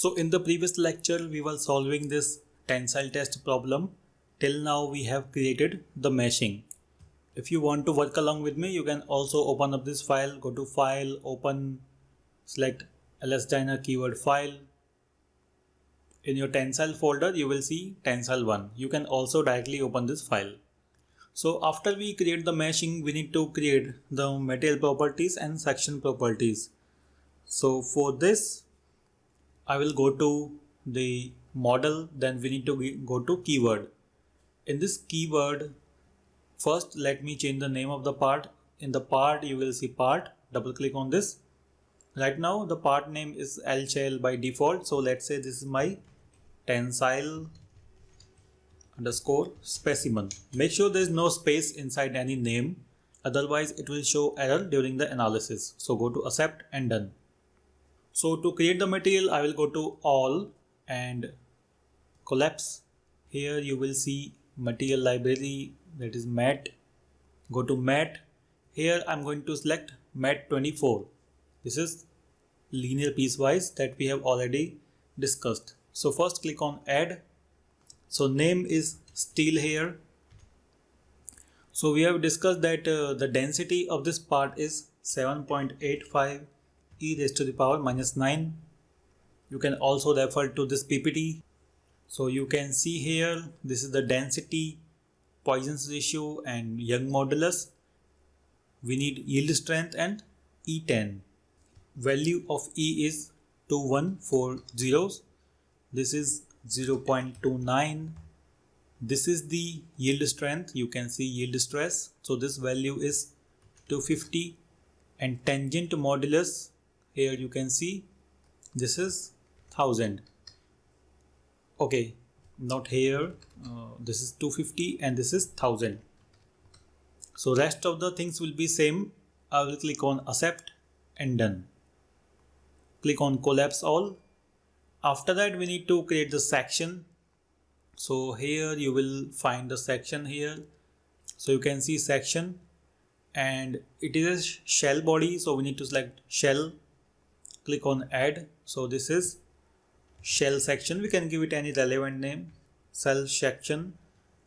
So in the previous lecture, we were solving this tensile test problem. Till now, we have created the meshing. If you want to work along with me, you can also open up this file, go to File, Open, select ls-dyna keyword file. In your tensile folder, you will see tensile 1. You can also directly open this file. So after we create the meshing, we need to create the material properties and section properties. So for this, I will go to the model, then we need to go to keyword. In this keyword, first let me change the name of the part. In the part, you will see part, double click on this. Right now the part name is L shell by default. So let's say this is my tensile underscore specimen. Make sure there is no space inside any name. Otherwise it will show error during the analysis. So go to accept and done. So to create the material, I will go to all and collapse. Here you will see material library, that is mat. Go to mat. Here I'm going to select mat 24. This is linear piecewise that we have already discussed. So first click on add. So name is steel here. So we have discussed that the density of this part is 7.85 e raised to the power minus 9. You can also refer to this PPT. So you can see here, this is the density, Poisson's ratio and Young modulus. We need yield strength and E10. Value of E is 2140. This is 0.29. This is the yield strength. You can see yield stress. So this value is 250, and tangent modulus, here you can see this is 1000. Okay, not here. This is 250 and this is 1000. So rest of the things will be same. I will click on accept and done. Click on collapse all. After that we need to create the section. So here you will find the section here. So you can see section and it is a shell body. So we need to select shell. Click on add. So this is shell section. We can give it any relevant name. Shell section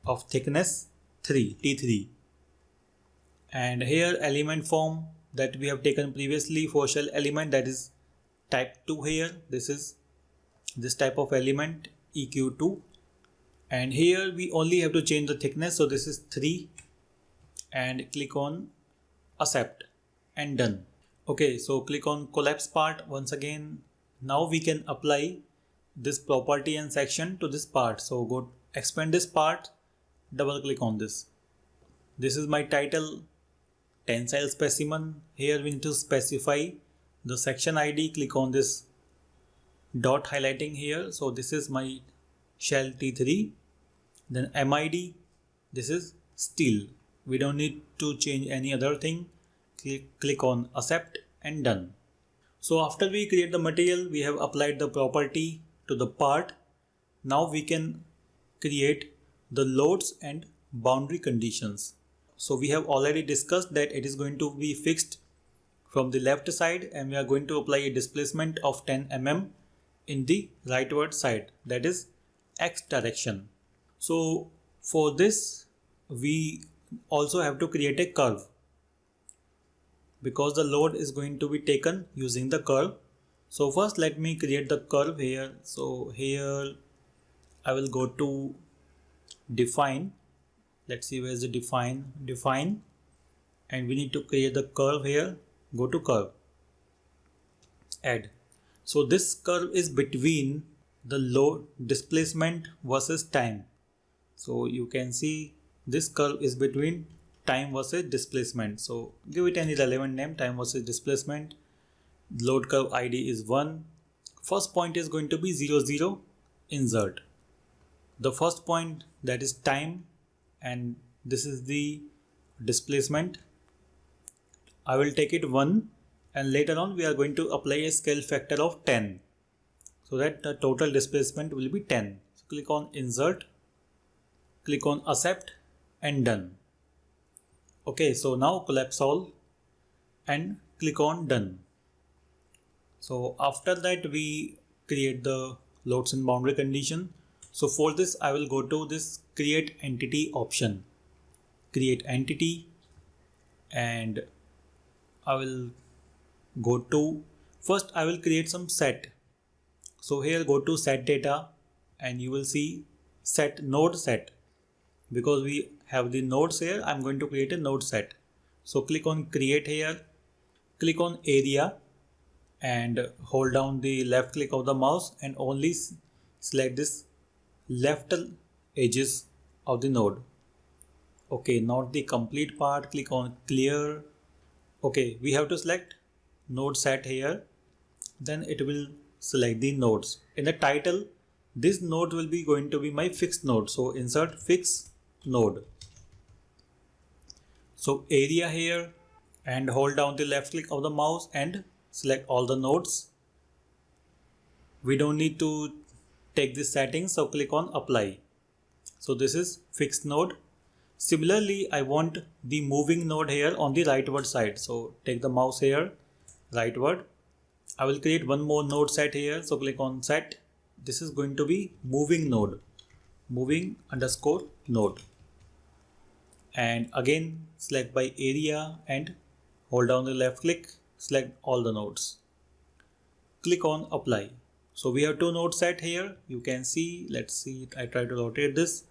of thickness 3, T3. And here element form that we have taken previously for shell element, that is type 2 here. This is this type of element EQ2. And here we only have to change the thickness. So this is 3 and click on accept and done. Okay, so click on collapse part once again. Now we can apply this property and section to this part. So go expand this part, double click on this. This is my title, tensile specimen. Here we need to specify the section ID. Click on this dot highlighting here. So this is my shell T3. Then MID, this is steel. We don't need to change any other thing. Click on accept and done. So after we create the material, we have applied the property to the part. Now we can create the loads and boundary conditions. So we have already discussed that it is going to be fixed from the left side and we are going to apply a displacement of 10 mm in the rightward side, that is X direction. So for this we also have to create a curve because the load is going to be taken using the curve. So first let me create the curve here. So here I will go to define. Let's see where is the define, and we need to create the curve here. Go to curve, add. So this curve is between the load displacement versus time. So you can see this curve is between time versus displacement. So give it any relevant name, time versus displacement. Load curve ID is 1. First point is going to be 0, 0, insert. The first point, that is time, and this is the displacement. I will take it 1, and later on we are going to apply a scale factor of 10 so that the total displacement will be 10. So click on insert, click on accept and done. Okay, so now collapse all and click on done. So after that we create the loads and boundary condition. So for this I will go to this create entity option, create entity, and I will go to, first I will create some set. So here go to set data and you will see set node set. Because we have the nodes here, I'm going to create a node set. So click on create here, click on area and hold down the left click of the mouse and only select this left edges of the node. Okay, not the complete part. Click on clear. Okay, we have to select node set here, then it will select the nodes. In the title, this node will be going to be my fixed node, so insert fixed node. So area here and hold down the left click of the mouse and select all the nodes. We don't need to take this setting, so click on apply. So this is fixed node. Similarly, I want the moving node here on the rightward side. So take the mouse here, rightward. I will create one more node set here. So click on set. This is going to be moving node, moving underscore node. And again select by area and hold down the left click, select all the nodes. Click on apply. So we have two nodes set here. You can see, let's see, I try to rotate this.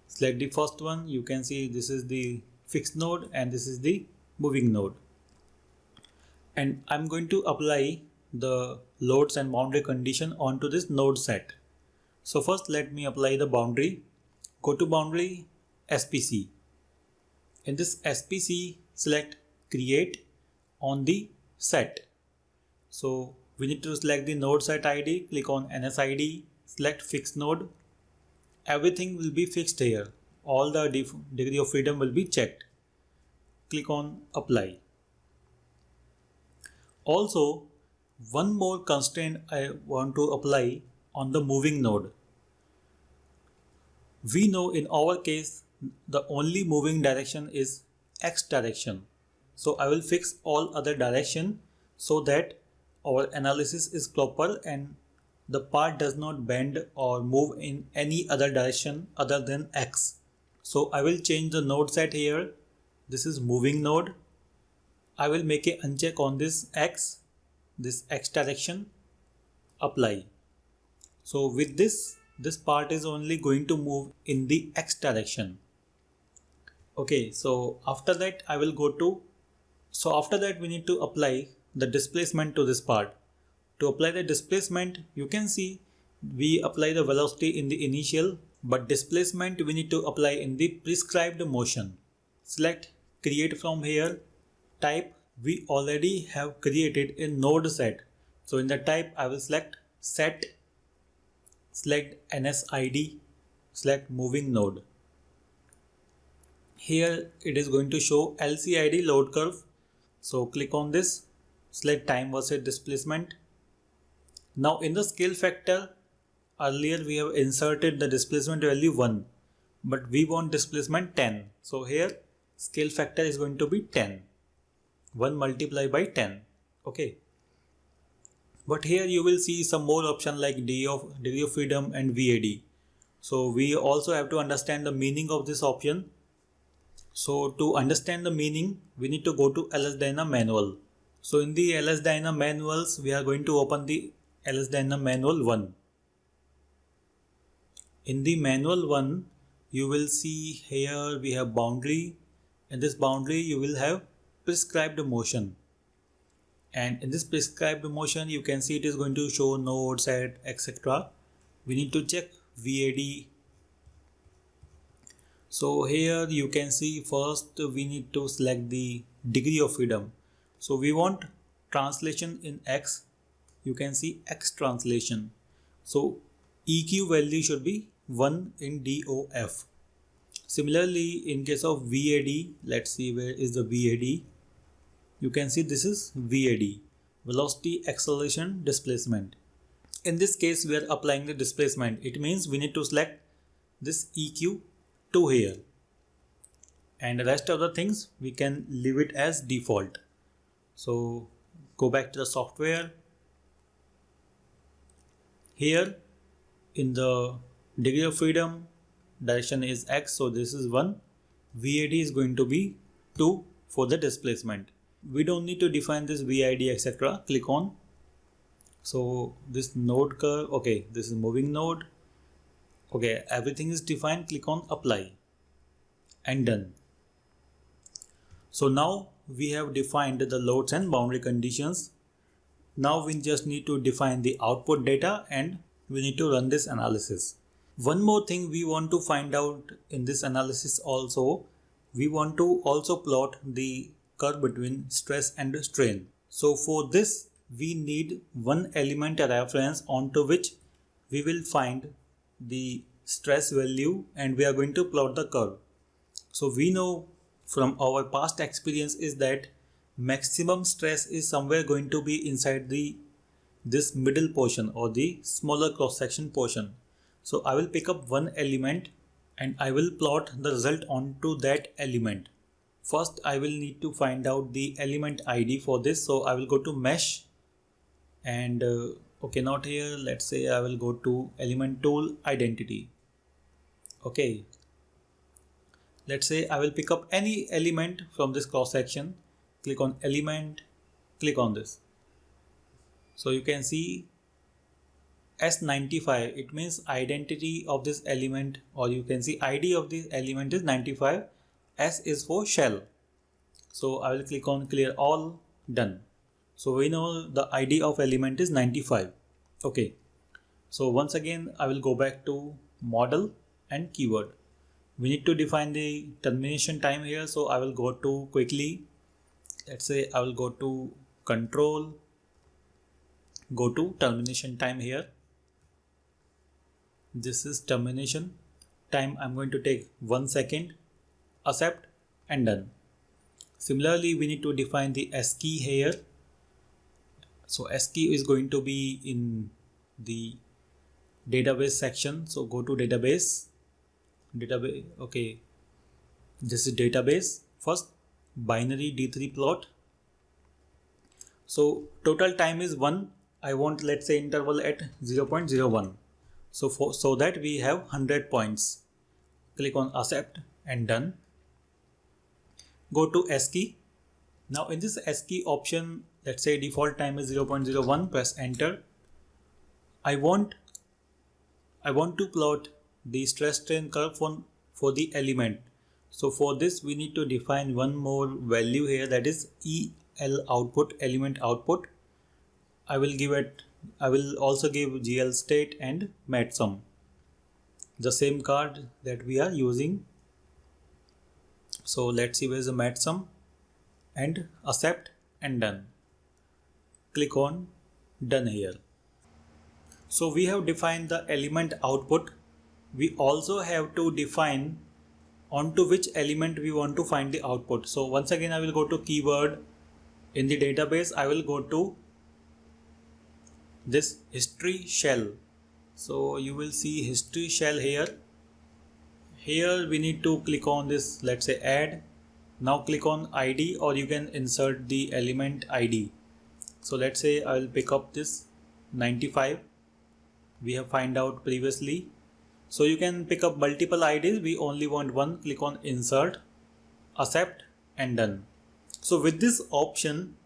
Select the first one. You can see this is the fixed node and this is the moving node. And I'm going to apply the loads and boundary condition onto this node set. So first let me apply the boundary. Go to boundary, SPC. In this SPC, select create on the set. So we need to select the node set ID, click on NSID, select fixed node. Everything will be fixed here. All the degree of freedom will be checked. Click on apply. Also, one more constraint I want to apply on the moving node. We know in our case the only moving direction is X direction. So I will fix all other direction so that our analysis is proper and the part does not bend or move in any other direction other than X. So I will change the node set here. This is moving node. I will make a uncheck on this X direction, apply. So with this part is only going to move in the X direction. Okay, so after that I will go to, so after that we need to apply the displacement to this part. To apply the displacement, you can see we apply the velocity in the initial, but displacement we need to apply in the prescribed motion. Select create from here, type we already have created a node set. So in the type I will select set, select NSID, select moving node. Here it is going to show LCID load curve. So click on this, select time versus displacement. Now in the scale factor, earlier we have inserted the displacement value 1, but we want displacement 10. So here scale factor is going to be 10. 1 multiplied by 10. Okay. But here you will see some more option like degree of freedom and VAD. So we also have to understand the meaning of this option. So to understand the meaning, we need to go to LS Dyna manual. So in the LS Dyna manuals, we are going to open the LS Dyna manual 1. In the manual 1, you will see here we have boundary. In this boundary, you will have prescribed motion. And in this prescribed motion, you can see it is going to show node, set, etc. We need to check VAD. So here you can see first we need to select the degree of freedom. So we want translation in X. You can see X translation. So EQ value should be 1 in DOF. Similarly, in case of VAD, let's see where is the VAD. You can see this is VAD, velocity, acceleration, displacement. In this case, we are applying the displacement. It means we need to select this EQ to here. And the rest of the things we can leave it as default. So go back to the software. Here in the degree of freedom, direction is x, so this is 1. VAD is going to be 2 for the displacement. We don't need to define this VID etc. Click on. So this node curve, okay, this is moving node. Okay, everything is defined. Click on apply and done. So now we have defined the loads and boundary conditions. Now we just need to define the output data and we need to run this analysis. One more thing we want to find out in this analysis also, we want to also plot the curve between stress and strain. So for this we need one element reference onto which we will find the stress value and we are going to plot the curve. So we know from our past experience is that maximum stress is somewhere going to be inside this middle portion or the smaller cross section portion. So I will pick up one element and I will plot the result onto that element. First I will need to find out the element ID for this. So I will go to mesh and okay, not here, let's say I will go to element tool identity. Okay, let's say I will pick up any element from this cross section. Click on element, click on this. So you can see S95, it means identity of this element, or you can see ID of this element is 95. S is for shell. So I will click on clear all, done. So we know the ID of element is 95. Okay. So once again I will go back to model and keyword. We need to define the termination time here. So I will go to quickly. Let's say I will go to control, go to termination time here. This is termination time. I'm going to take 1 second, accept and done. Similarly, we need to define the S key here. So S key is going to be in the database section. So go to database, okay, this is database. First binary D3 plot. So total time is 1. I want, let's say, interval at 0.01. So that we have 100 points. Click on accept and done. Go to S key. Now in this S key option, let's say default time is 0.01. Press enter. I want to plot the stress strain curve for the element. So for this we need to define one more value here, that is EL output, element output. I will also give GL state and mat sum, the same card that we are using. So let's see where is the mat sum, and accept and done. Click on done here. So we have defined the element output. We also have to define onto which element we want to find the output. So once again I will go to keyword. In the database I will go to this history shell. So you will see history shell here. Here we need to click on this, let's say add. Now click on ID, or you can insert the element ID. So let's say I will pick up this 95. We have find out previously. So you can pick up multiple IDs. We only want one. Click on insert, accept and done. So with this option,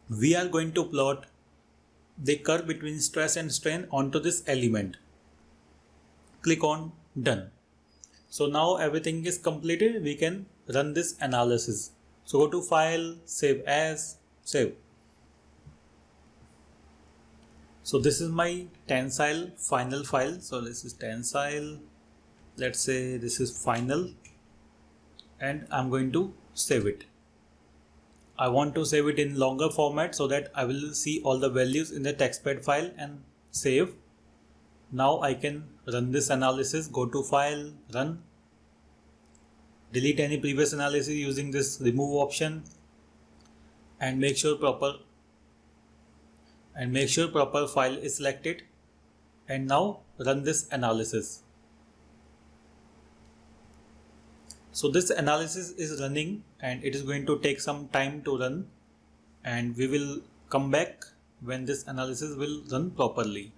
we are going to plot the curve between stress and strain onto this element. Click on done. So now everything is completed. We can run this analysis. So go to file, save as, save. So this is my Tensile final file. So this is Tensile. Let's say this is final, and I'm going to save it. I want to save it in longer format so that I will see all the values in the textpad file and save. Now I can run this analysis. Go to file, run. Delete any previous analysis using this remove option, and make sure proper file is selected, and now run this analysis. So this analysis is running and it is going to take some time to run, and we will come back when this analysis will run properly.